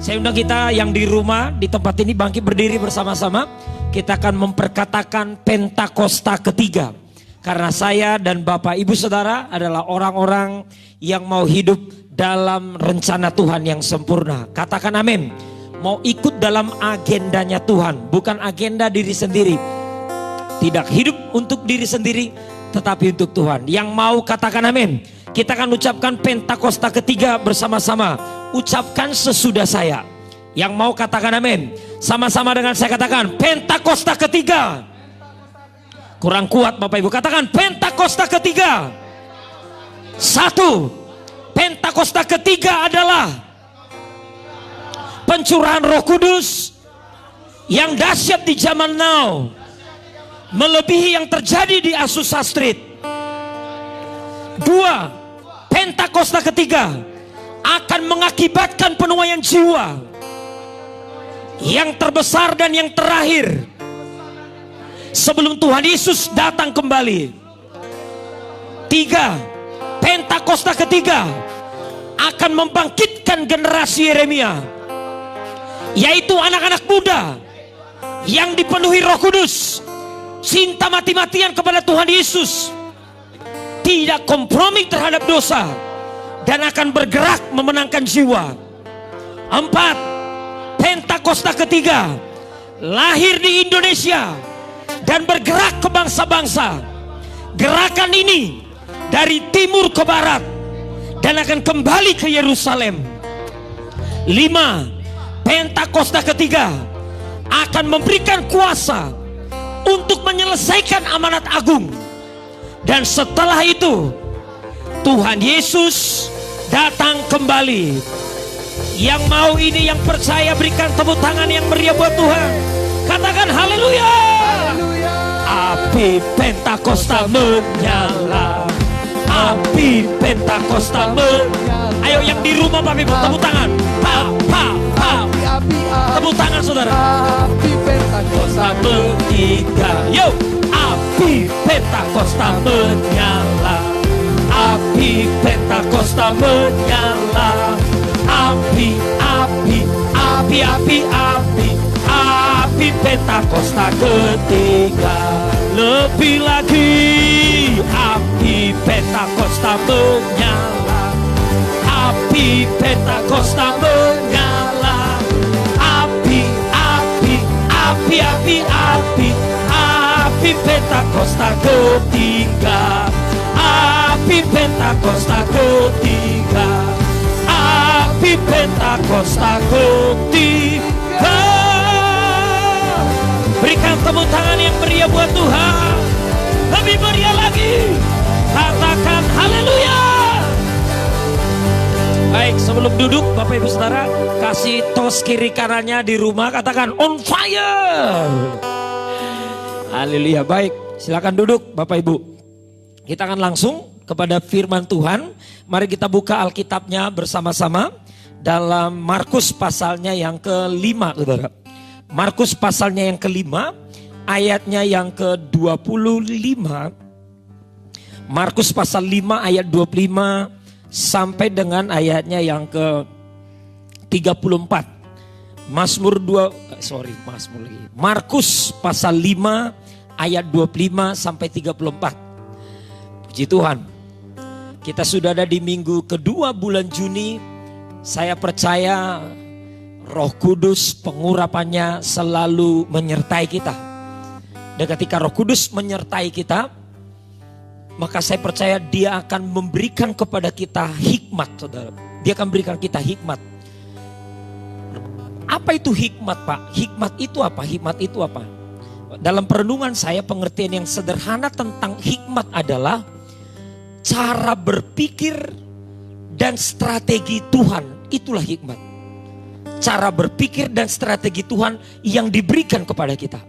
Saya undang kita yang di rumah, di tempat ini bangkit berdiri bersama-sama. Kita akan memperkatakan Pentakosta ketiga. Karena saya dan Bapak Ibu Saudara adalah orang-orang yang mau hidup dalam rencana Tuhan yang sempurna. Katakan amin. Mau ikut dalam agendanya Tuhan, bukan agenda diri sendiri. Tidak hidup untuk diri sendiri, tetapi untuk Tuhan. Yang mau katakan amin. Kita akan ucapkan Pentakosta ketiga bersama-sama. Ucapkan sesudah saya. Yang mau katakan amin. Sama-sama dengan saya katakan Pentakosta ketiga. Kurang kuat Bapak Ibu. Katakan Pentakosta ketiga. Satu. Pentakosta ketiga adalah pencurahan Roh Kudus yang dahsyat di zaman now, melebihi yang terjadi di Azusa Street. Dua. Pentakosta ketiga akan mengakibatkan penuaian jiwa yang terbesar dan yang terakhir sebelum Tuhan Yesus datang kembali. Tiga. Pentakosta ketiga akan membangkitkan generasi Yeremia, yaitu anak-anak muda yang dipenuhi Roh Kudus, cinta mati-matian kepada Tuhan Yesus, tidak kompromi terhadap dosa, dan akan bergerak memenangkan jiwa. Empat. Pentakosta ketiga lahir di Indonesia dan bergerak ke bangsa-bangsa. Gerakan ini dari timur ke barat dan akan kembali ke Yerusalem. Lima. Pentakosta ketiga akan memberikan kuasa untuk menyelesaikan amanat agung. Dan setelah itu Tuhan Yesus datang kembali. Yang mau ini, yang percaya, berikan tepuk tangan yang meriah buat Tuhan. Katakan haleluya. Api Pentakosta menyala. Api Pentakosta menyala. Ayo yang di rumah Bapak Ibu, tepuk tangan. Pa, pa, pa. Tepuk tangan saudara. Api Pentakosta ketiga. Yo. Api Pentakosta menyala. Api Pentakosta menyala. Api, api, api, api, api. Api Pentakosta ketiga. Lebih lagi. Api Pentakosta menyala. Api Pentakosta menyala. Api, api, api, api, api. Api Pentakosta ketiga. Api Pentakosta ketiga. Api Pentakosta ketiga. Berikan tepuk tangan yang meriah buat Tuhan. Lebih meriah lagi. Katakan haleluya. Baik, sebelum duduk Bapak Ibu Saudara, kasih tos kiri kanannya di rumah, katakan on fire. Haleluya. Baik, silakan duduk Bapak Ibu. Kita akan langsung kepada firman Tuhan. Mari kita buka Alkitabnya bersama-sama dalam Markus pasalnya yang kelima, saudara. Markus pasalnya yang kelima, ayatnya yang ke-25. Markus pasal 5 ayat 25 sampai dengan ayatnya yang ke-34. Markus pasal 5 ayat 25 sampai 34. Puji Tuhan. Kita sudah ada di minggu kedua bulan Juni. Saya percaya Roh Kudus pengurapannya selalu menyertai kita. Dan ketika Roh Kudus menyertai kita, maka saya percaya Dia akan memberikan kepada kita hikmat, saudara. Dia akan berikan kita hikmat. Apa itu hikmat, Pak? Hikmat itu apa? Hikmat itu apa? Dalam perenungan saya, pengertian yang sederhana tentang hikmat adalah cara berpikir dan strategi Tuhan. Itulah hikmat. Cara berpikir dan strategi Tuhan yang diberikan kepada kita.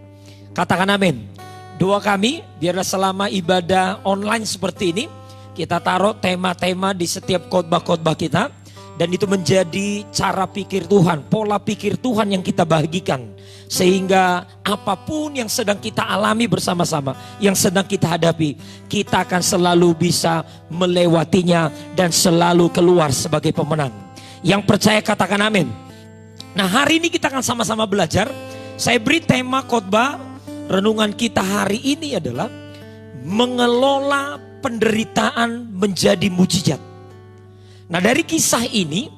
Katakan amin. Doa kami, biarlah selama ibadah online seperti ini, kita taruh tema-tema di setiap khotbah-khotbah kita. Dan itu menjadi cara pikir Tuhan, pola pikir Tuhan yang kita bagikan. Sehingga apapun yang sedang kita alami bersama-sama, yang sedang kita hadapi, kita akan selalu bisa melewatinya dan selalu keluar sebagai pemenang. Yang percaya katakan amin. Nah, hari ini kita akan sama-sama belajar. Saya beri tema khotbah renungan kita hari ini adalah mengelola penderitaan menjadi mujizat. Nah, dari kisah ini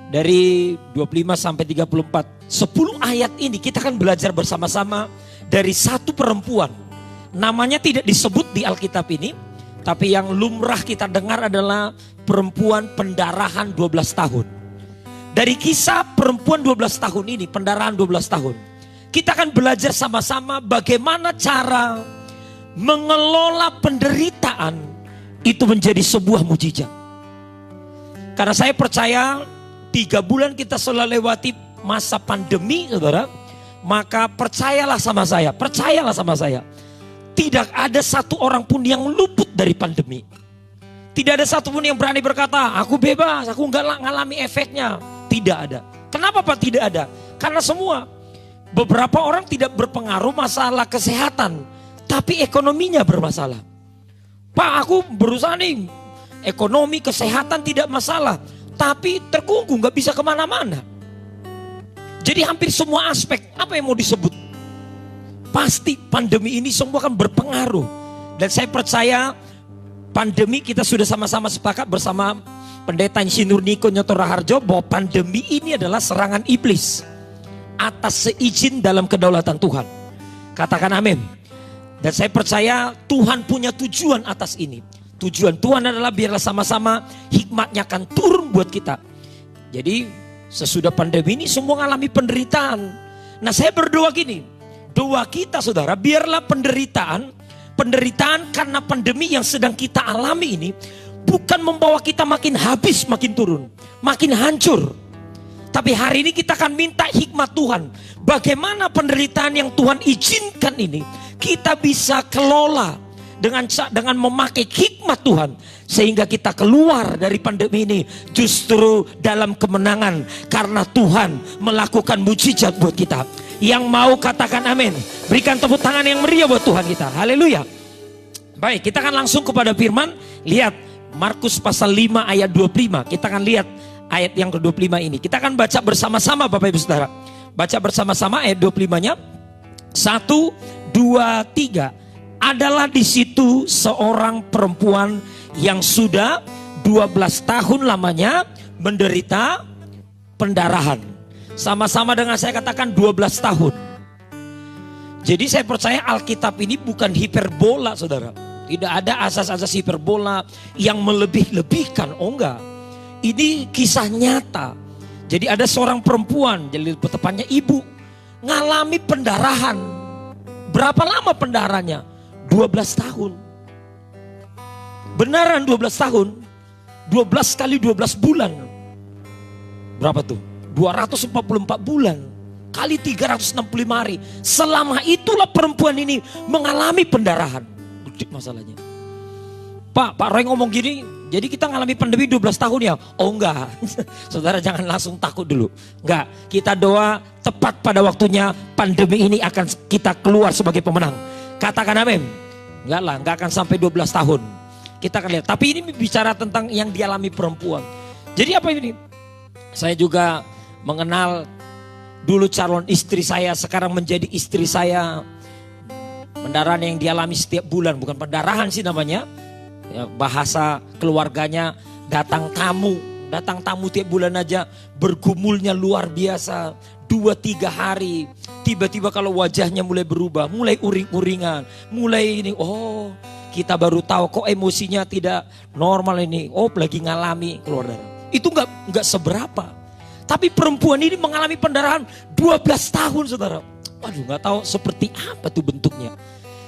dari 25 sampai 34, 10 ayat ini kita akan belajar bersama-sama dari satu perempuan. Namanya tidak disebut di Alkitab ini, tapi yang lumrah kita dengar adalah perempuan pendarahan 12 tahun. Dari kisah perempuan 12 tahun ini, pendarahan 12 tahun, kita akan belajar sama-sama bagaimana cara mengelola penderitaan itu menjadi sebuah mujizat. Karena saya percaya 3 bulan kita sudah lewati masa pandemi, saudara. Maka percayalah sama saya. Tidak ada satu orang pun yang luput dari pandemi. Tidak ada satu pun yang berani berkata, aku bebas, aku nggak ngalami efeknya. Tidak ada. Kenapa Pak tidak ada? Karena semua. Beberapa orang tidak berpengaruh masalah kesehatan, tapi ekonominya bermasalah. Pak, aku berusaha nih, ekonomi, kesehatan tidak masalah, tapi tergunggu, nggak bisa kemana-mana. Jadi hampir semua aspek, apa yang mau disebut? Pasti pandemi ini semua akan berpengaruh. Dan saya percaya pandemi kita sudah sama-sama sepakat bersama Pendeta Insinyur Niko Nyoto Raharjo bahwa pandemi ini adalah serangan iblis atas seizin dalam kedaulatan Tuhan. Katakan amin. Dan saya percaya Tuhan punya tujuan atas ini. Tujuan Tuhan adalah biarlah sama-sama hikmatnya akan turun buat kita. Jadi sesudah pandemi ini semua mengalami penderitaan. Nah, saya berdoa gini. Doa kita saudara, biarlah penderitaan karena pandemi yang sedang kita alami ini bukan membawa kita makin habis, makin turun, makin hancur. Tapi hari ini kita akan minta hikmat Tuhan. Bagaimana penderitaan yang Tuhan izinkan ini kita bisa kelola dengan memakai hikmat Tuhan. Sehingga kita keluar dari pandemi ini justru dalam kemenangan. Karena Tuhan melakukan mujizat buat kita. Yang mau katakan amin. Berikan tepuk tangan yang meriah buat Tuhan kita. Haleluya. Baik, kita akan langsung kepada firman. Lihat Markus pasal 5 ayat 25. Kita akan lihat ayat yang ke-25 ini. Kita akan baca bersama-sama Bapak Ibu Saudara. Baca bersama-sama ayat 25-nya. 1, 2, 3. Adalah di situ seorang perempuan yang sudah 12 tahun lamanya menderita pendarahan. Sama-sama dengan saya katakan 12 tahun. Jadi saya percaya Alkitab ini bukan hiperbola saudara. Tidak ada asas-asas hiperbola yang melebih-lebihkan. Oh enggak. Ini kisah nyata. Jadi ada seorang perempuan, jadi tepatnya ibu, ngalami pendarahan. Berapa lama pendarahannya? 12 tahun. Benaran 12 tahun. 12 kali 12 bulan. Berapa tuh? 244 bulan. Kali 365 hari. Selama itulah perempuan ini mengalami pendarahan. Gede masalahnya. Pak Roy ngomong gini, jadi kita ngalami pandemi 12 tahun ya? Oh enggak. Saudara jangan langsung takut dulu. Enggak, kita doa tepat pada waktunya pandemi ini akan kita keluar sebagai pemenang. Katakan amin. Enggak lah, enggak akan sampai 12 tahun. Kita akan lihat. Tapi ini bicara tentang yang dialami perempuan. Jadi apa ini? Saya juga mengenal dulu calon istri saya, sekarang menjadi istri saya. Pendarahan yang dialami setiap bulan, bukan pendarahan sih namanya. Ya, bahasa keluarganya datang tamu tiap bulan aja, bergumulnya luar biasa. 2-3 hari, tiba-tiba kalau wajahnya mulai berubah, mulai uring-uringan, mulai ini, oh kita baru tahu kok emosinya tidak normal ini, oh lagi ngalami keluar darah. Itu nggak seberapa. Tapi perempuan ini mengalami pendarahan 12 tahun saudara. Waduh nggak tahu seperti apa tuh bentuknya.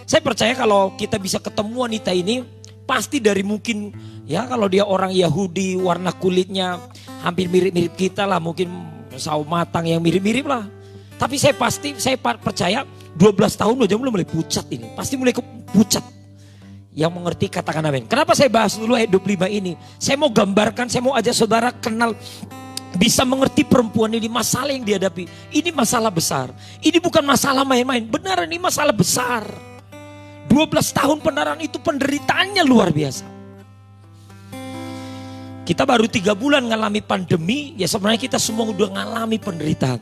Saya percaya kalau kita bisa ketemu wanita ini, pasti dari mungkin ya kalau dia orang Yahudi, warna kulitnya hampir mirip-mirip kita lah, mungkin sawo matang yang mirip-mirip lah. Tapi saya percaya 12 tahun aja mulai pucat ini. Pasti mulai pucat. Yang mengerti katakan amin. Kenapa saya bahas dulu ayat 25 ini? Saya mau gambarkan, saya mau ajak saudara kenal, bisa mengerti perempuan ini, masalah yang dihadapi. Ini masalah besar. Ini bukan masalah main-main. Benar, ini masalah besar. 12 tahun pendarahan itu penderitaannya luar biasa. Kita baru 3 bulan ngalami pandemi, ya sebenarnya kita semua udah ngalami penderitaan.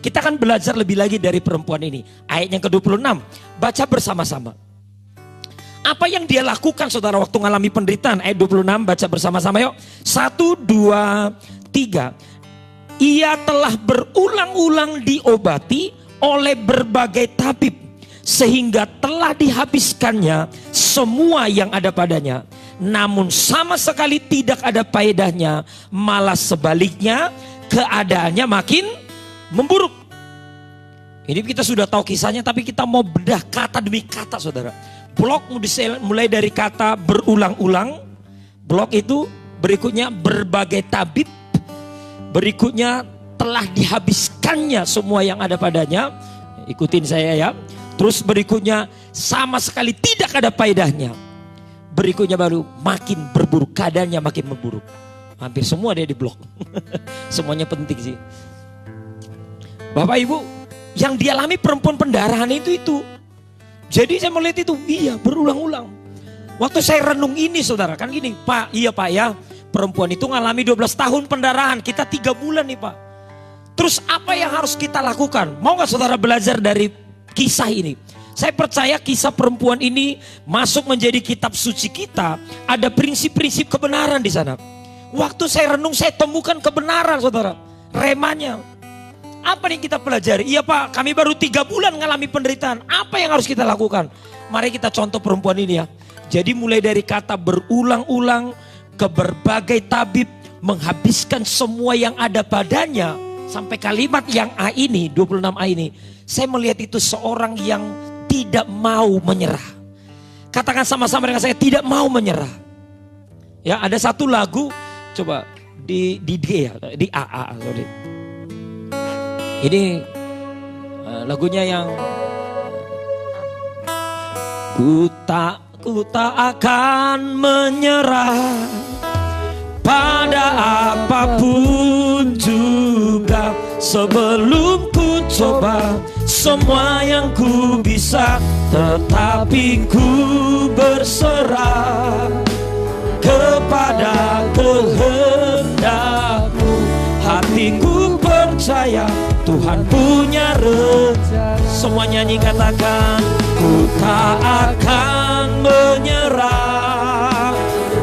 Kita akan belajar lebih lagi dari perempuan ini. Ayat yang ke-26, baca bersama-sama. Apa yang dia lakukan saudara waktu ngalami penderitaan? Ayat 26, baca bersama-sama yuk. 1, 2, 3. Ia telah berulang-ulang diobati oleh berbagai tabib, sehingga telah dihabiskannya semua yang ada padanya. Namun sama sekali tidak ada faedahnya, malah sebaliknya keadaannya makin memburuk. Ini kita sudah tahu kisahnya, tapi kita mau bedah kata demi kata saudara. Blok mulai dari kata berulang-ulang, blok itu berikutnya berbagai tabib, berikutnya telah dihabiskannya semua yang ada padanya. Ikutin saya ya. Terus berikutnya sama sekali tidak ada faedahnya. Berikutnya baru makin berburuk, keadaannya makin memburuk. Hampir semua dia di blok. Semuanya penting sih. Bapak Ibu, yang dialami perempuan pendarahan itu. Jadi saya melihat itu, iya berulang-ulang. Waktu saya renung ini saudara, kan gini, Pak, iya Pak ya. Perempuan itu ngalami 12 tahun pendarahan, kita 3 bulan nih Pak. Terus apa yang harus kita lakukan? Mau gak saudara belajar dari kisah ini? Saya percaya kisah perempuan ini masuk menjadi kitab suci kita. Ada prinsip-prinsip kebenaran di sana. Waktu saya renung, saya temukan kebenaran saudara. Remanya. Apa yang kita pelajari? Iya Pak, kami baru 3 bulan ngalami penderitaan. Apa yang harus kita lakukan? Mari kita contoh perempuan ini ya. Jadi mulai dari kata berulang-ulang ke berbagai tabib, menghabiskan semua yang ada padanya. Sampai kalimat yang A ini, 26A ini. Saya melihat itu seorang yang tidak mau menyerah. Katakan sama-sama dengan saya, tidak mau menyerah. Ya, ada satu lagu, coba di D ya, di AA. Sorry. Ini lagunya yang ku tak akan menyerah pada apapun juga, sebelum ku coba semua yang ku bisa, tetapi ku berserah kepada kehendakmu. Hatiku percaya Tuhan punya rencana. Semua nyanyi katakan, ku tak akan menyerah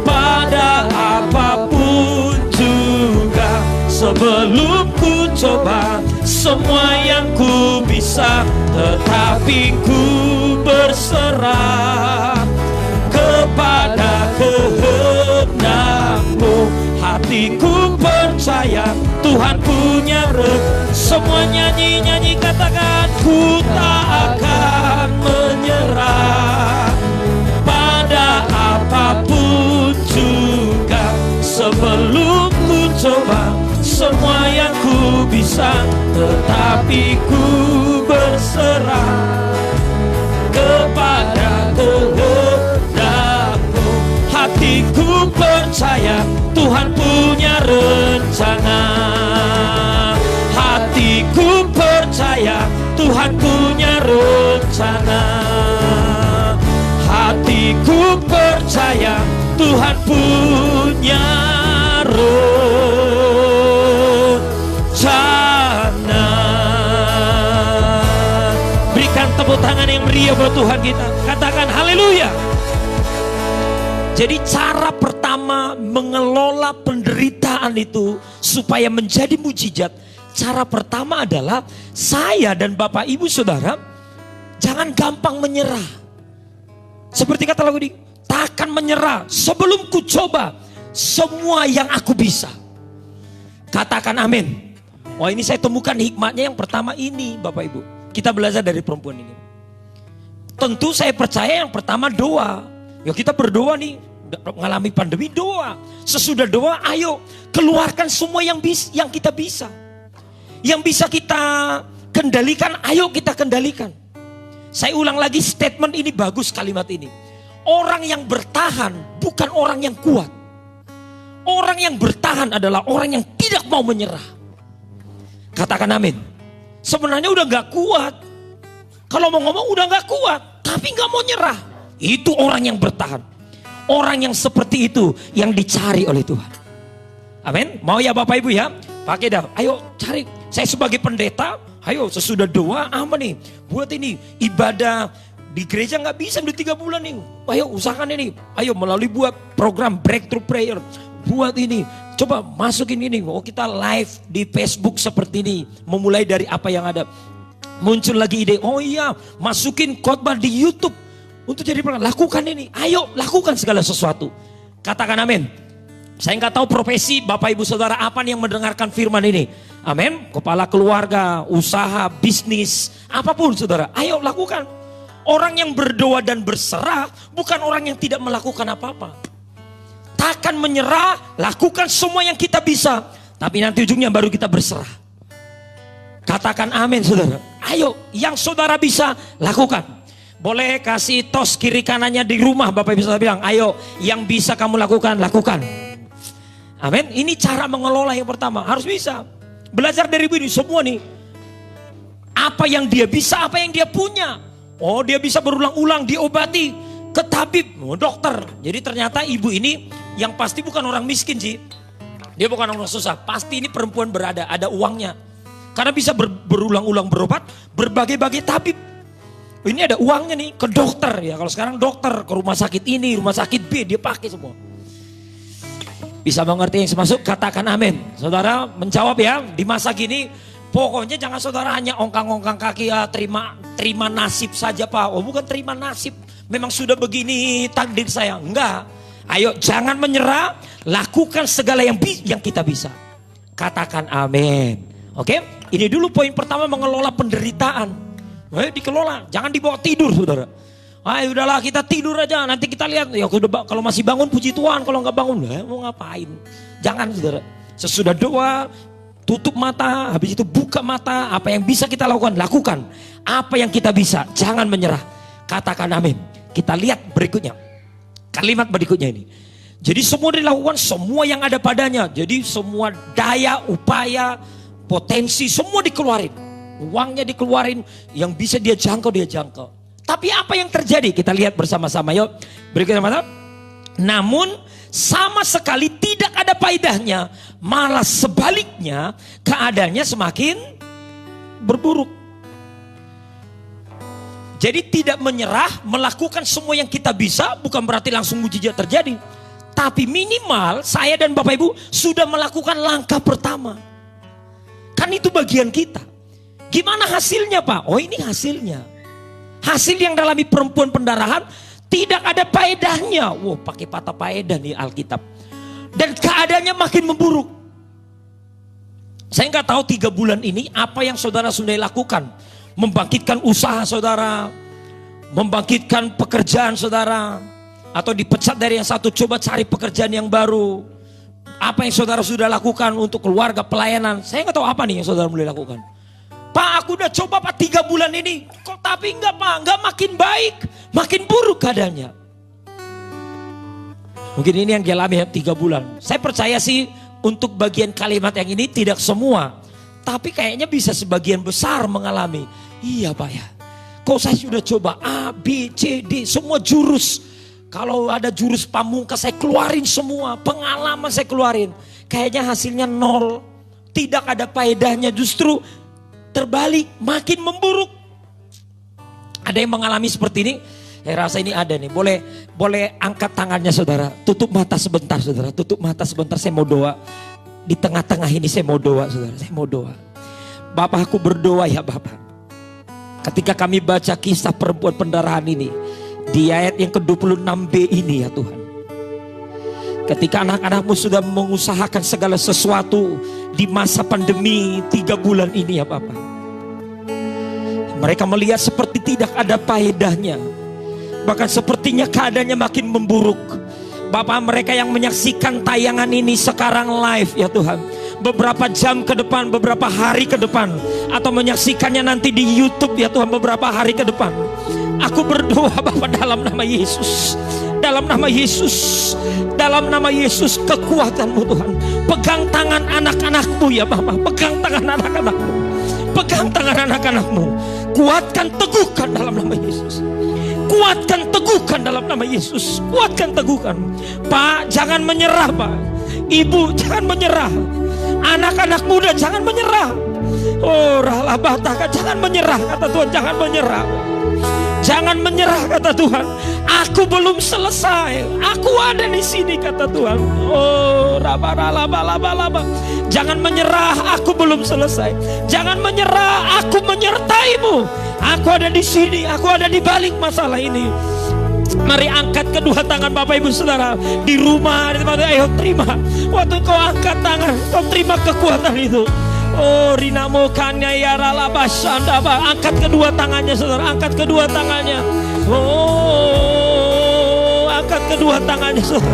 pada apapun juga, sebelum ku coba semua yang ku bisa, tetapi ku berserah kepada kehendakmu. Hatiku percaya Tuhan punya rencana. Semua nyanyi katakan, ku tak akan menyerah pada apapun juga, sebelum ku coba semua yang ku bisa, tetapi ku berserah kepada kehendakmu. Hatiku percaya Tuhan punya rencana. Hatiku percaya Tuhan punya rencana. Hatiku percaya Tuhan punya rencana. Berikan tepuk tangan yang meriah buat Tuhan kita. Katakan haleluya. Jadi cara pertama mengelola penderitaan itu supaya menjadi mujizat, cara pertama adalah saya dan Bapak Ibu Saudara jangan gampang menyerah. Seperti kata lagu ini, takkan menyerah sebelum ku coba semua yang aku bisa. Katakan amin. Wah, ini saya temukan hikmatnya yang pertama ini Bapak Ibu. Kita belajar dari perempuan ini. Tentu saya percaya yang pertama doa. Ya kita berdoa nih, mengalami pandemi doa. Sesudah doa ayo keluarkan semua yang kita bisa. Yang bisa kita kendalikan, ayo kita kendalikan. Saya ulang lagi statement ini bagus kalimat ini. Orang yang bertahan bukan orang yang kuat. Orang yang bertahan adalah orang yang tidak mau menyerah. Katakan amin. Sebenarnya udah gak kuat. Kalau mau ngomong udah gak kuat, tapi gak mau nyerah. Itu orang yang bertahan. Orang yang seperti itu yang dicari oleh Tuhan. mau ya Bapak Ibu ya? Pakai dah. Ayo cari. Saya sebagai pendeta, ayo sesudah doa apa nih? Buat ini ibadah di gereja nggak bisa udah 3 bulan nih. Ayo usahakan ini. Ayo melalui buat program Breakthrough Prayer. Buat ini. Coba masukin ini. Oh kita live di Facebook seperti ini. Memulai dari apa yang ada. Muncul lagi ide. Oh iya masukin khotbah di YouTube. Untuk jadi program. Lakukan ini. Ayo lakukan segala sesuatu. Katakan amin. Saya nggak tahu profesi Bapak Ibu Saudara apa nih yang mendengarkan firman ini. Amin. Kepala keluarga, usaha, bisnis, apapun saudara. Ayo lakukan. Orang yang berdoa dan berserah bukan orang yang tidak melakukan apa-apa. Takkan menyerah, lakukan semua yang kita bisa. Tapi nanti ujungnya baru kita berserah. Katakan amin saudara. Ayo yang saudara bisa lakukan. Boleh kasih tos kiri kanannya di rumah Bapak Ibu Saudara bilang. Ayo yang bisa kamu lakukan, lakukan. Amin. Ini cara mengelola yang pertama. Harus bisa. Belajar dari ini semua nih. Apa yang dia bisa, apa yang dia punya. Oh dia bisa berulang-ulang diobati ke tabib, dokter. Jadi ternyata ibu ini yang pasti bukan orang miskin sih. Dia bukan orang susah. Pasti ini perempuan berada, ada uangnya. Karena bisa berulang-ulang berobat, berbagai-bagai tabib. Ini ada uangnya nih ke dokter ya. Kalau sekarang dokter ke rumah sakit ini, rumah sakit B dia pakai semua. Bisa mengerti yang semasuk, katakan amin. Saudara menjawab ya, di masa gini pokoknya jangan saudara hanya ongkang-ongkang kaki ya, terima nasib saja Pak. Oh bukan terima nasib, memang sudah begini takdir saya. Enggak, ayo jangan menyerah, lakukan segala yang kita bisa. Katakan amin. Oke, ini dulu poin pertama mengelola penderitaan. Dikelola, jangan dibawa tidur saudara. Udahlah kita tidur aja, nanti kita lihat. Ya kalau masih bangun puji Tuhan, kalau nggak bangun, mau ngapain? Jangan saudara. Sesudah doa, tutup mata, habis itu buka mata. Apa yang bisa kita lakukan, lakukan. Apa yang kita bisa, jangan menyerah. Katakan amin. Kita lihat berikutnya, kalimat berikutnya ini. Jadi semua dilakukan, semua yang ada padanya. Jadi semua daya, upaya, potensi, semua dikeluarin. Uangnya dikeluarin, yang bisa dia jangkau, dia jangkau. Tapi apa yang terjadi? Kita lihat bersama-sama yuk. Berikutnya mana? Namun sama sekali tidak ada faedahnya. Malah sebaliknya keadaannya semakin berburuk. Jadi tidak menyerah, melakukan semua yang kita bisa bukan berarti langsung mujizat terjadi. Tapi minimal saya dan Bapak Ibu sudah melakukan langkah pertama. Kan itu bagian kita. Gimana hasilnya Pak? Oh ini hasilnya. Hasil yang dalami perempuan pendarahan tidak ada faedahnya. Wow, pakai kata faedah nih Alkitab. Dan keadaannya makin memburuk. Saya nggak tahu 3 bulan ini apa yang saudara sudah lakukan. Membangkitkan usaha saudara, membangkitkan pekerjaan saudara, atau dipecat dari yang satu coba cari pekerjaan yang baru. Apa yang saudara sudah lakukan untuk keluarga, pelayanan. Saya nggak tahu apa nih yang saudara mulai lakukan. Pak aku udah coba Pak 3 bulan ini. Kok tapi enggak Pak, enggak makin baik, makin buruk keadaannya. Mungkin ini yang dialami 3 bulan. Saya percaya sih untuk bagian kalimat yang ini tidak semua. Tapi kayaknya bisa sebagian besar mengalami. Iya Pak ya. Kok saya sudah coba A, B, C, D, semua jurus. Kalau ada jurus pamungkas saya keluarin semua. Pengalaman saya keluarin. Kayaknya hasilnya 0. Tidak ada faedahnya, justru terbalik, makin memburuk. Ada yang mengalami seperti ini? Saya rasa ini ada nih. Boleh angkat tangannya saudara. Tutup mata sebentar saudara. Tutup mata sebentar, saya mau doa. Di tengah-tengah ini saya mau doa saudara. Saya mau doa. Bapak aku berdoa ya Bapak. Ketika kami baca kisah perempuan pendarahan ini. Di ayat yang ke-26b ini ya Tuhan. Ketika anak-anakmu sudah mengusahakan segala sesuatu di masa pandemi 3 bulan ini ya Bapak. Mereka melihat seperti tidak ada faedahnya. Bahkan sepertinya keadaannya makin memburuk. Bapak mereka yang menyaksikan tayangan ini sekarang live ya Tuhan. Beberapa jam ke depan, beberapa hari ke depan. Atau menyaksikannya nanti di YouTube ya Tuhan beberapa hari ke depan. Aku berdoa Bapak dalam nama Yesus. Dalam nama Yesus, dalam nama Yesus kekuatan-Mu Tuhan. Pegang tangan anak-anak-Mu ya Bapak. Pegang tangan anak-anak-Mu. Pegang tangan anak-anak-Mu. Kuatkan, teguhkan dalam nama Yesus. Kuatkan, teguhkan dalam nama Yesus. Kuatkan, teguhkan. Pak, jangan menyerah Pak. Ibu jangan menyerah. Anak-anak muda jangan menyerah. Oh ralabataka, jangan menyerah kata Tuhan, jangan menyerah. Jangan menyerah kata Tuhan. Aku belum selesai. Aku ada di sini kata Tuhan. Oh raba. Jangan menyerah, aku belum selesai. Jangan menyerah, aku menyertaimu. Aku ada di sini, aku ada di balik masalah ini. Mari angkat kedua tangan Bapak Ibu Saudara di rumah, di tempat, ayo terima. Waktu kau angkat tangan, kau terima kekuatan itu. Oh rinamo kanya ya ralabasandaba. Angkat kedua tangannya saudara, angkat kedua tangannya. Oh angkat kedua tangannya saudara.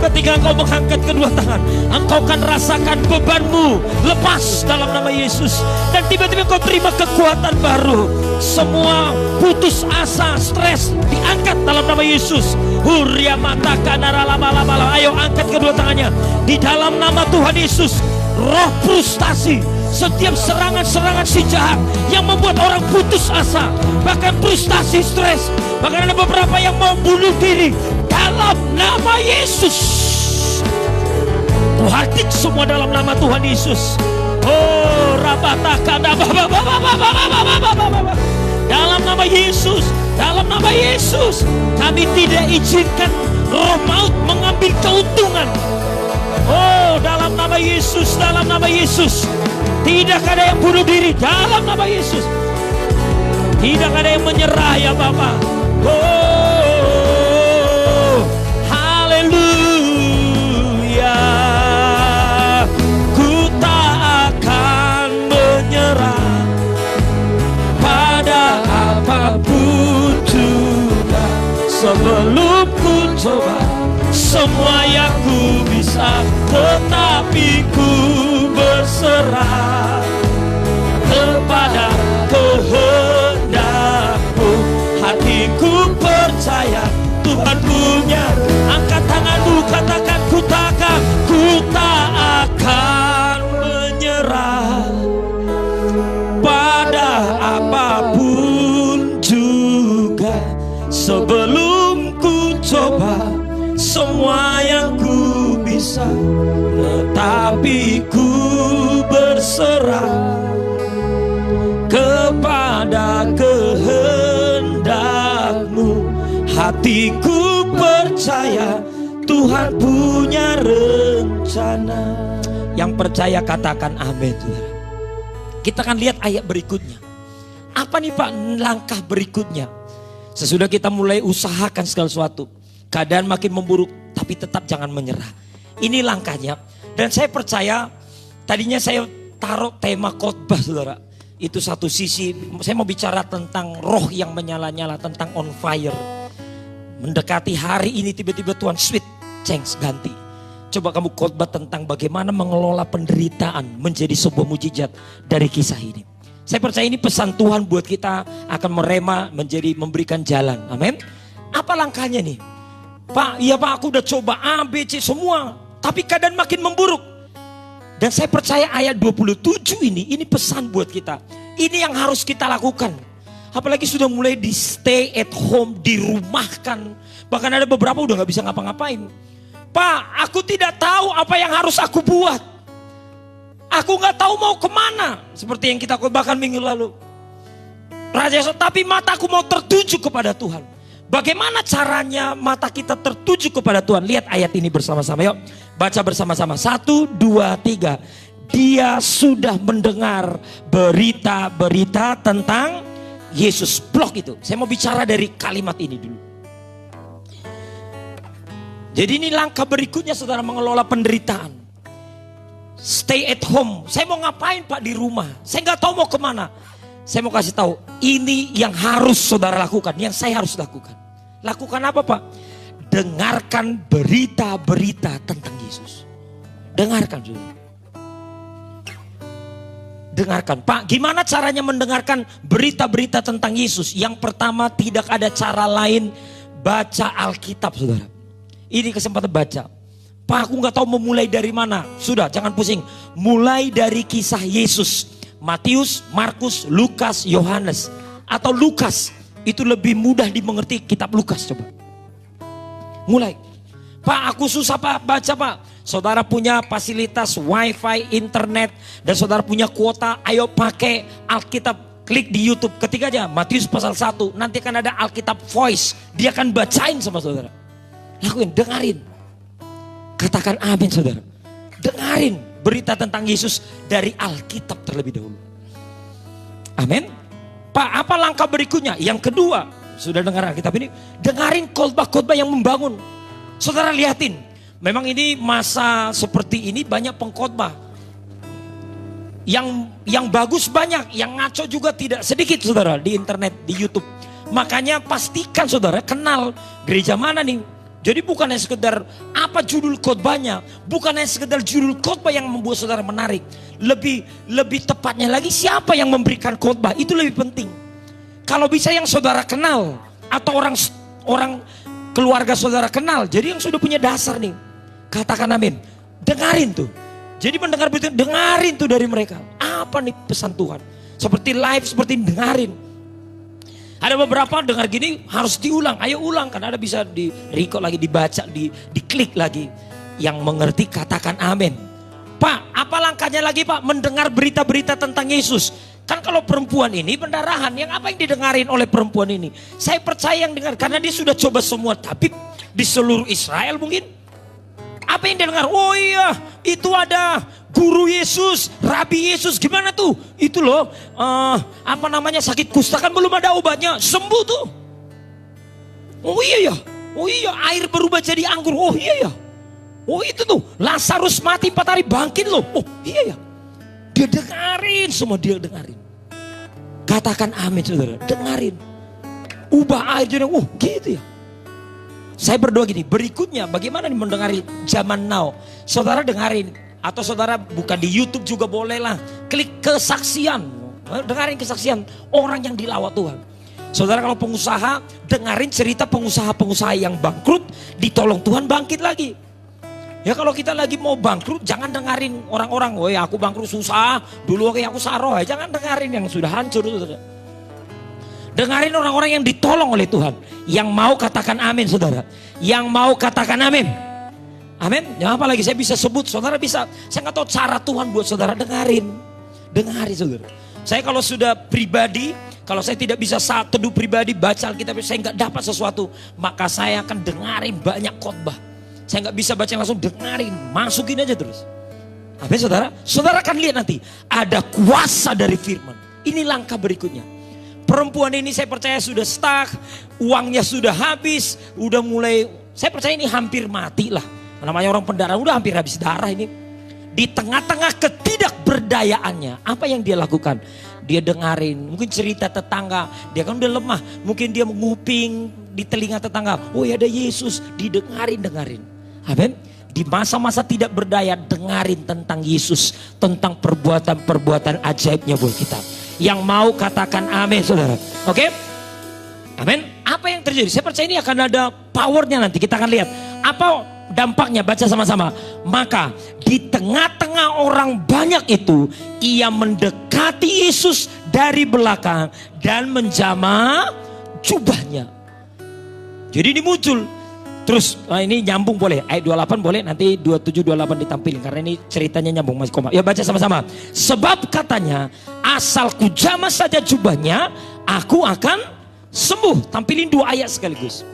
Ketika engkau mengangkat kedua tangan, engkau akan rasakan bebanmu lepas dalam nama Yesus. Dan tiba-tiba kau terima kekuatan baru. Semua putus asa, stres diangkat dalam nama Yesus. Huria mataka naralabalabala. Ayo angkat kedua tangannya di dalam nama Tuhan Yesus. Roh frustasi, setiap serangan-serangan si jahat yang membuat orang putus asa, bahkan frustasi, stres, bahkan ada beberapa yang mau bunuh diri, dalam nama Yesus kuhatik semua dalam nama Tuhan Yesus. Oh rabataka dalam nama Yesus, dalam nama Yesus kami tidak izinkan roh maut mengambil keuntungan. Oh dalam nama Yesus, dalam nama Yesus. Tidak ada yang bunuh diri dalam nama Yesus. Tidak ada yang menyerah ya Bapak. Oh haleluya. Ku tak akan menyerah pada apapun juga. Sebelum ku coba semua yang ku bisa, tetapi ku berserah kepada kehendak-Mu. Hatiku percaya Tuhan punya. Angkat tanganmu, katakan ku tak akan menyerah pada apapun juga. Sebelum ku coba semua yang ku bisa, tetapi ku berserah kepada kehendak-Mu. Hatiku percaya Tuhan punya rencana. Yang percaya katakan amin. Kita akan lihat ayat berikutnya. Apa nih Pak langkah berikutnya? Sesudah kita mulai usahakan segala sesuatu, keadaan makin memburuk, tapi tetap jangan menyerah. Ini langkahnya. Dan saya percaya, tadinya saya taruh tema khotbah saudara. Itu satu sisi, saya mau bicara tentang roh yang menyala-nyala, tentang on fire. Mendekati hari ini tiba-tiba Tuhan switch, change, ganti. Coba kamu khotbah tentang bagaimana mengelola penderitaan menjadi sebuah mujizat dari kisah ini. Saya percaya ini pesan Tuhan buat kita akan merema menjadi memberikan jalan. Amin. Apa langkahnya nih? Pak, iya Pak, aku udah coba A, B, C semua, tapi keadaan makin memburuk. Dan saya percaya ayat 27 ini pesan buat kita. Ini yang harus kita lakukan. Apalagi sudah mulai di stay at home, dirumahkan. Bahkan ada beberapa udah gak bisa ngapa-ngapain. Pak, aku tidak tahu apa yang harus aku buat. Aku gak tahu mau kemana. Seperti yang kita bahkan minggu lalu. Raja, tapi mataku mau tertuju kepada Tuhan. Bagaimana caranya mata kita tertuju kepada Tuhan? Lihat ayat ini bersama-sama yuk. Baca bersama-sama. 1, 2, 3. Dia sudah mendengar berita-berita tentang Yesus. Blok itu. Saya mau bicara dari kalimat ini dulu. Jadi ini langkah berikutnya saudara mengelola penderitaan. Stay at home. Saya mau ngapain Pak di rumah? Saya nggak tahu mau kemana. Saya mau kasih tahu. Ini yang harus saudara lakukan. Yang saya harus lakukan. Lakukan apa Pak? Dengarkan berita-berita tentang Yesus. Dengarkan dulu. Dengarkan. Pak, gimana caranya mendengarkan berita-berita tentang Yesus? Yang pertama, tidak ada cara lain. Baca Alkitab saudara. Ini kesempatan baca. Pak, aku gak tahu memulai dari mana. Sudah, jangan pusing. Mulai dari kisah Yesus. Matius, Markus, Lukas, Yohanes. Atau Lukas. Itu lebih mudah dimengerti kitab Lukas coba. Mulai. Pak, aku susah Pak baca Pak. Saudara punya fasilitas wifi, internet, dan saudara punya kuota, ayo pakai Alkitab, klik di YouTube, ketik aja Matius pasal 1, nanti akan ada Alkitab Voice, dia akan bacain sama saudara. Lakuin, dengarin. Katakan amin saudara. Dengarin berita tentang Yesus dari Alkitab terlebih dahulu. Amin. Pak, apa langkah berikutnya? Yang kedua, sudah dengar Alkitab ini, dengarin khotbah-khotbah yang membangun. Saudara lihatin, memang ini masa seperti ini banyak pengkhotbah. Yang bagus banyak, yang ngaco juga tidak sedikit saudara di internet, di YouTube. Makanya pastikan saudara kenal gereja mana nih. Jadi bukan hanya sekedar apa judul khotbahnya, bukan hanya sekedar judul khotbah yang membuat saudara menarik. Lebih tepatnya lagi siapa yang memberikan khotbah, itu lebih penting. Kalau bisa yang saudara kenal atau orang keluarga saudara kenal, jadi yang sudah punya dasar nih. Katakan amin. Dengarin tuh. Jadi mendengar berita, dengarin tuh dari mereka. Apa nih pesan Tuhan? Seperti live, seperti ini, dengarin. Ada beberapa dengar gini harus diulang. Ayo ulang, karena ada bisa di record lagi, dibaca, diklik lagi. Yang mengerti katakan amin. Pak, apa langkahnya lagi Pak? Mendengar berita-berita tentang Yesus. Kan kalau perempuan ini pendarahan, yang apa yang didengarin oleh perempuan ini? Saya percaya yang dengar, karena dia sudah coba semua tabib di seluruh Israel mungkin. Apa yang dia dengar? Oh iya, itu ada guru Yesus, Rabi Yesus. Gimana tuh? Itu loh, apa namanya, sakit kusta kan belum ada obatnya, sembuh tuh. Oh iya ya, oh iya, air berubah jadi anggur. Oh iya ya, oh itu tuh, Lazarus mati 4 hari bangkit loh. Oh iya ya, dia dengarin, semua dia dengarin. Katakan amin saudara, dengarin. Ubah air jadi, oh gitu ya. Saya berdoa gini, berikutnya bagaimana nih mendengari zaman now. Saudara dengarin, atau saudara bukan di YouTube juga boleh lah. Klik kesaksian, dengarin kesaksian orang yang dilawat Tuhan. Saudara kalau pengusaha, dengarin cerita pengusaha-pengusaha yang bangkrut, ditolong Tuhan bangkit lagi. Ya kalau kita lagi mau bangkrut, jangan dengarin orang-orang, oh ya aku bangkrut susah, dulu aku saroh. Jangan dengarin yang sudah hancur. Dengarin orang-orang yang ditolong oleh Tuhan. Yang mau katakan amin saudara. Yang mau katakan amin. Amin. Ya apa lagi saya bisa sebut, saudara bisa. Saya nggak tahu cara Tuhan buat saudara, dengarin. Dengarin saudara. Saya kalau sudah pribadi, kalau saya tidak bisa saat teduh pribadi baca Alkitab, saya nggak dapat sesuatu, maka saya akan dengarin banyak khotbah. Saya nggak bisa baca langsung, dengarin, masukin aja terus. Amin saudara. Saudara akan lihat nanti ada kuasa dari firman. Ini langkah berikutnya. Perempuan ini saya percaya sudah stuck, uangnya sudah habis, udah mulai, saya percaya ini hampir mati lah. Namanya orang pendarahan udah hampir habis darah ini. Di tengah-tengah ketidakberdayaannya, apa yang dia lakukan? Dia dengarin, mungkin cerita tetangga, dia kan udah lemah, mungkin dia menguping di telinga tetangga, oh ya ada Yesus, dengarin. Amin. Di masa-masa tidak berdaya, dengarin tentang Yesus, tentang perbuatan-perbuatan ajaibnya buat kita. Yang mau katakan amin saudara. Oke? Amin. Apa yang terjadi? Saya percaya ini akan ada powernya nanti. Kita akan lihat. Apa dampaknya? Baca sama-sama. Maka di tengah-tengah orang banyak itu, ia mendekati Yesus dari belakang dan menjamah jubahnya. Jadi ini muncul. Terus ini nyambung boleh, ayat 28 boleh, nanti 27-28 ditampilin karena ini ceritanya nyambung masih koma. Ya baca sama-sama. Sebab katanya, asal ku jamah saja jubahnya, aku akan sembuh. Tampilin 2 ayat sekaligus.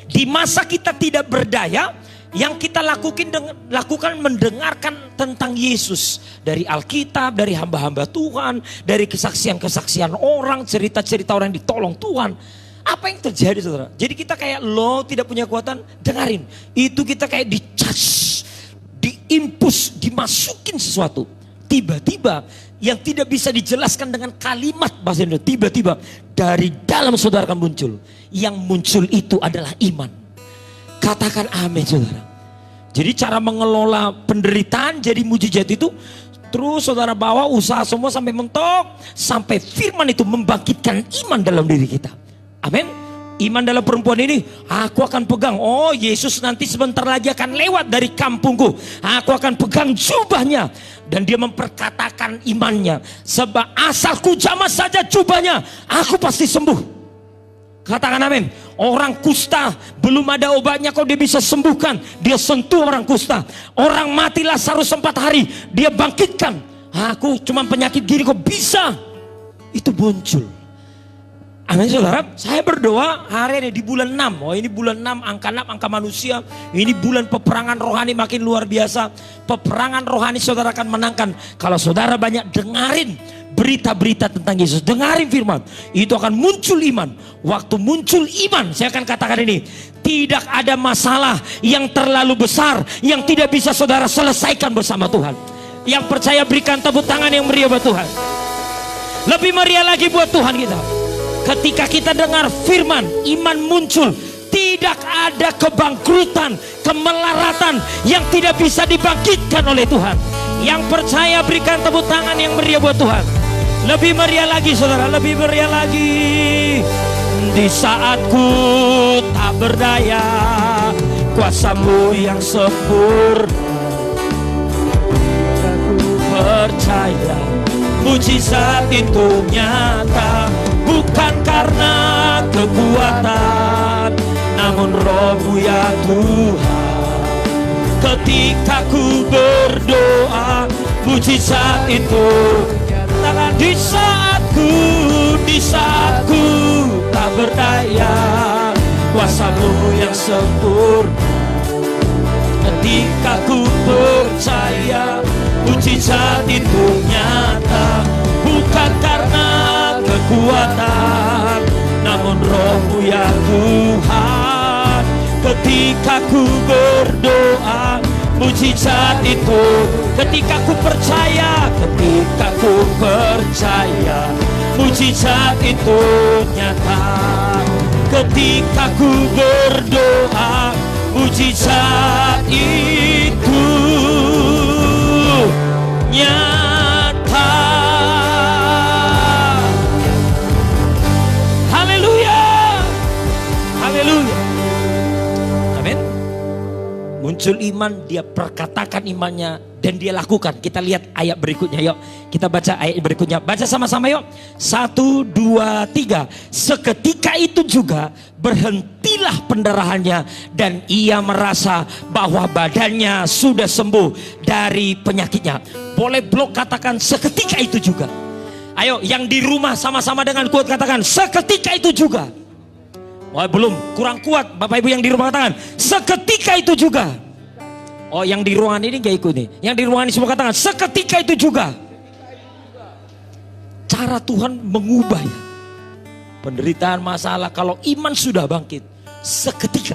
Di masa kita tidak berdaya, yang kita lakukan mendengarkan tentang Yesus dari Alkitab, dari hamba-hamba Tuhan, dari kesaksian-kesaksian orang, cerita-cerita orang yang ditolong Tuhan. Apa yang terjadi saudara? Jadi kita kayak lo tidak punya kekuatan, dengarin. Itu kita kayak di-charge, diimpus, dimasukin sesuatu. Tiba-tiba yang tidak bisa dijelaskan dengan kalimat bahasa Indonesia, tiba-tiba dari dalam saudara akan muncul. Yang muncul itu adalah iman. Katakan amin saudara. Jadi cara mengelola penderitaan jadi mujizat itu, terus saudara bawa usaha semua sampai mentok, sampai firman itu membangkitkan iman dalam diri kita. Amin. Iman dalam perempuan ini, aku akan pegang. Oh Yesus nanti sebentar lagi akan lewat dari kampungku. Aku akan pegang jubahnya. Dan dia memperkatakan imannya. Sebab asal ku jamah saja jubahnya, aku pasti sembuh. Katakan amin. Orang kusta belum ada obatnya kok dia bisa sembuhkan. Dia sentuh orang kusta. Orang mati Lazarus 4 hari, dia bangkitkan. Aku cuma penyakit gini kok bisa. Itu muncul. Amin saudara. Saya berdoa hari ini di bulan 6. Oh ini bulan 6, angka 6, angka manusia. Ini bulan peperangan rohani makin luar biasa. Peperangan rohani saudara akan menangkan. Kalau saudara banyak dengarin berita-berita tentang Yesus, dengarin firman, itu akan muncul iman. Waktu muncul iman, saya akan katakan ini, tidak ada masalah yang terlalu besar yang tidak bisa saudara selesaikan bersama Tuhan. Yang percaya berikan tepuk tangan yang meriah buat Tuhan. Lebih meriah lagi buat Tuhan kita. Ketika kita dengar firman, iman muncul. Tidak ada kebangkrutan, kemelaratan yang tidak bisa dibangkitkan oleh Tuhan. Yang percaya berikan tepuk tangan yang meriah buat Tuhan. Lebih meriah lagi saudara, lebih meriah lagi. Di saatku tak berdaya, kuasa-Mu yang sempurna. Aku percaya mujizat itu nyata, bukan karena kekuatan, namun Roh-Mu ya Tuhan. Ketika ku berdoa, mujizat itu nyata. Di saatku tak berdaya, kuasa-Mu yang sempurna. Ketika ku percaya, mujizat itu nyata, bukan karena kekuatan, namun Roh-Mu ya Tuhan. Ketika ku berdoa, mujizat itu. Ketika ku percaya, mujizat itu nyata. Ketika ku berdoa, mujizat itu nyata. Haleluya, haleluya, amin. Muncul iman, dia perkatakan imannya dan dia lakukan. Kita lihat ayat berikutnya, yuk kita baca ayat berikutnya. Baca sama-sama yuk. 1, 2, 3. Seketika itu juga berhentilah pendarahannya dan ia merasa bahwa badannya sudah sembuh dari penyakitnya. Boleh blok katakan seketika itu juga. Ayo yang di rumah sama-sama dengan kuat katakan seketika itu juga. Oh belum, kurang kuat Bapak Ibu yang di rumah katakan seketika itu juga. Oh yang di ruangan ini gak ikut nih. Yang di ruangan ini semua katakan seketika itu juga. Cara Tuhan mengubah ya. Penderitaan, masalah, kalau iman sudah bangkit seketika.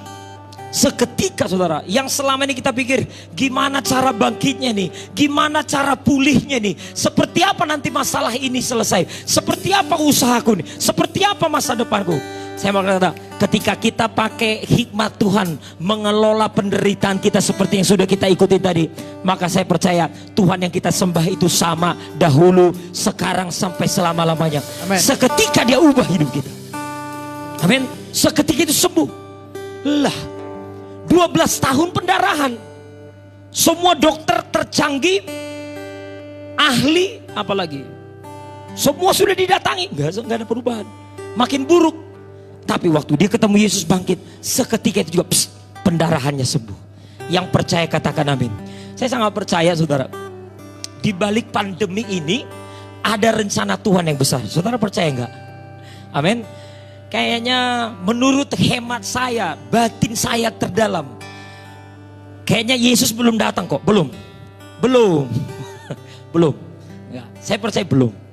Seketika saudara. Yang selama ini kita pikir gimana cara bangkitnya nih, gimana cara pulihnya nih, seperti apa nanti masalah ini selesai, seperti apa usahaku nih, seperti apa masa depanku. Saya mau kata, ketika kita pakai hikmat Tuhan mengelola penderitaan kita seperti yang sudah kita ikuti tadi, maka saya percaya Tuhan yang kita sembah itu sama dahulu, sekarang sampai selama-lamanya. Amen. Seketika dia ubah hidup kita. Amin. Seketika itu sembuh. Lah, 12 tahun pendarahan. Semua dokter tercanggih, ahli, apalagi semua sudah didatangi, nggak ada perubahan, makin buruk. Tapi waktu dia ketemu Yesus bangkit, seketika itu juga pendarahannya sembuh. Yang percaya katakan amin. Saya sangat percaya saudara, di balik pandemi ini ada rencana Tuhan yang besar. Saudara percaya enggak? Amin. Kayaknya menurut hemat saya, batin saya terdalam, kayaknya Yesus belum datang kok. Belum. Enggak, saya percaya belum.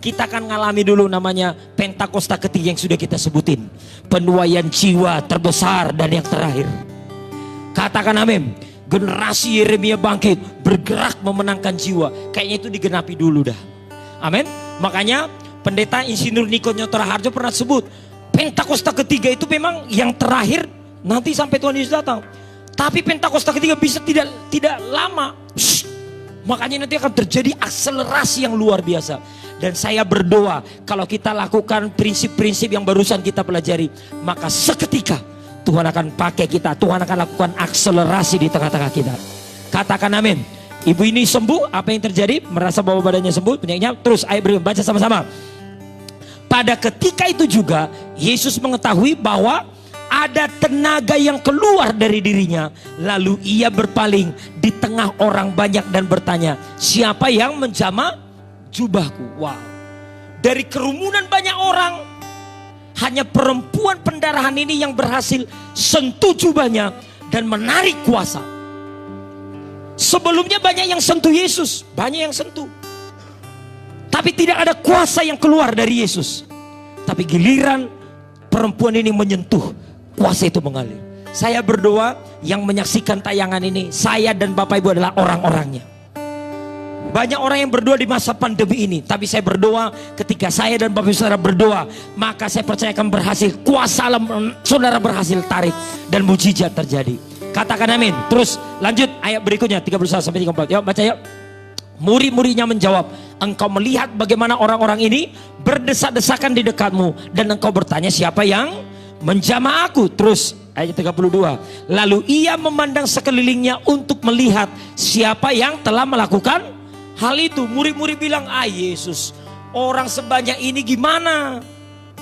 Kita akan ngalami dulu namanya Pentakosta ketiga yang sudah kita sebutin. Penuaian jiwa terbesar dan yang terakhir. Katakan amin. Generasi Yeremia bangkit, bergerak memenangkan jiwa. Kayaknya itu digenapi dulu dah. Amin. Makanya Pendeta Insinyur Niko Nyotora Harjo pernah sebut, Pentakosta ketiga itu memang yang terakhir nanti sampai Tuhan Yesus datang. Tapi Pentakosta ketiga bisa tidak lama. Makanya nanti akan terjadi akselerasi yang luar biasa. Dan saya berdoa kalau kita lakukan prinsip-prinsip yang barusan kita pelajari, maka seketika Tuhan akan pakai kita. Tuhan akan lakukan akselerasi di tengah-tengah kita. Katakan amin. Ibu ini sembuh, apa yang terjadi? Merasa bahwa badannya sembuh, penyakitnya. Terus ayat berikut, baca sama-sama. Pada ketika itu juga Yesus mengetahui bahwa ada tenaga yang keluar dari dirinya. Lalu ia berpaling di tengah orang banyak dan bertanya, siapa yang menjamah jubahku? Wow. Dari kerumunan banyak orang, hanya perempuan pendarahan ini yang berhasil sentuh jubahnya dan menarik kuasa. Sebelumnya banyak yang sentuh Yesus, banyak yang sentuh, tapi tidak ada kuasa yang keluar dari Yesus. Tapi giliran perempuan ini menyentuh, kuasa itu mengalir. Saya berdoa, yang menyaksikan tayangan ini, saya dan Bapak Ibu adalah orang-orangnya. Banyak orang yang berdoa di masa pandemi ini, tapi saya berdoa ketika saya dan Bapak Ibu saudara berdoa, maka saya percaya akan berhasil. Kuasa alam saudara berhasil tarik dan mujizat terjadi. Katakan amin. Terus lanjut ayat berikutnya 31-34. Yuk baca yuk. Murid-muridnya menjawab, engkau melihat bagaimana orang-orang ini berdesak-desakan di dekatmu, dan engkau bertanya siapa yang menjamah aku. Terus ayat 32. Lalu ia memandang sekelilingnya untuk melihat siapa yang telah melakukan hal itu. Murid-murid bilang, Yesus, orang sebanyak ini gimana?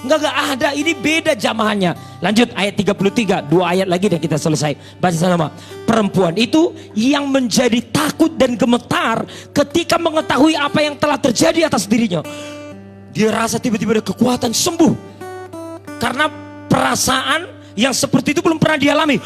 Enggak ada, ini beda jamahannya. Lanjut ayat 33, 2 ayat lagi dan kita selesai. Baca sama. Perempuan itu yang menjadi takut dan gemetar ketika mengetahui apa yang telah terjadi atas dirinya. Dia rasa tiba-tiba ada kekuatan sembuh. Karena perasaan yang seperti itu belum pernah dialami.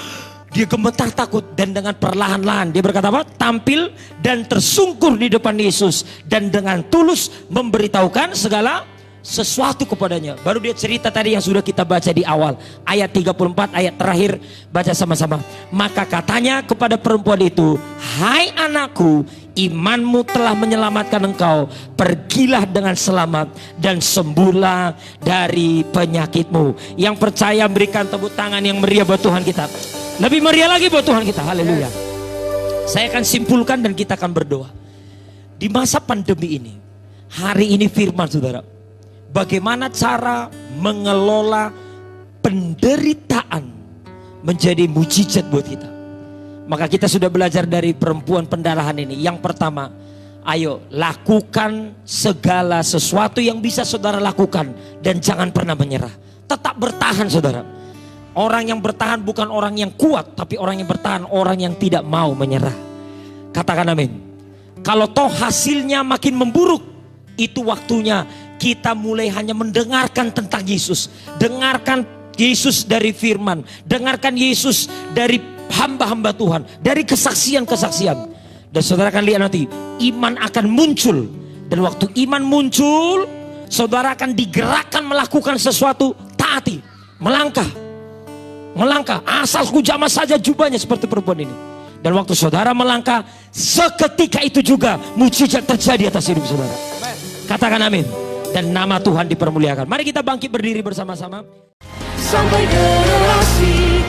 Dia gemetar takut, dan dengan perlahan-lahan dia berkata apa? Tampil dan tersungkur di depan Yesus, dan dengan tulus memberitahukan segala sesuatu kepadanya. Baru dia cerita tadi yang sudah kita baca di awal, ayat 34, ayat terakhir, baca sama-sama. Maka katanya kepada perempuan itu, hai anakku, imanmu telah menyelamatkan engkau, pergilah dengan selamat dan sembuhlah dari penyakitmu. Yang percaya berikan tepuk tangan yang meriah buat Tuhan kita. Lebih meriah lagi buat Tuhan kita. Haleluya. Saya akan simpulkan dan kita akan berdoa. Di masa pandemi ini, hari ini firman saudara, bagaimana cara mengelola penderitaan menjadi mujizat buat kita. Maka kita sudah belajar dari perempuan pendarahan ini. Yang pertama, ayo lakukan segala sesuatu yang bisa saudara lakukan, dan jangan pernah menyerah. Tetap bertahan saudara. Orang yang bertahan bukan orang yang kuat, tapi orang yang bertahan orang yang tidak mau menyerah. Katakan amin. Kalau toh hasilnya makin memburuk, itu waktunya kita mulai hanya mendengarkan tentang Yesus. Dengarkan Yesus dari firman, dengarkan Yesus dari hamba-hamba Tuhan, dari kesaksian-kesaksian. Dan saudara akan lihat nanti iman akan muncul. Dan waktu iman muncul, saudara akan digerakkan melakukan sesuatu. Taati, melangkah, asal ku jamah saja jubahnya, seperti perempuan ini. Dan waktu saudara melangkah, seketika itu juga mujizat terjadi atas hidup saudara. Katakan amin. Dan nama Tuhan dipermuliakan. Mari kita bangkit berdiri bersama-sama. Sampai generasi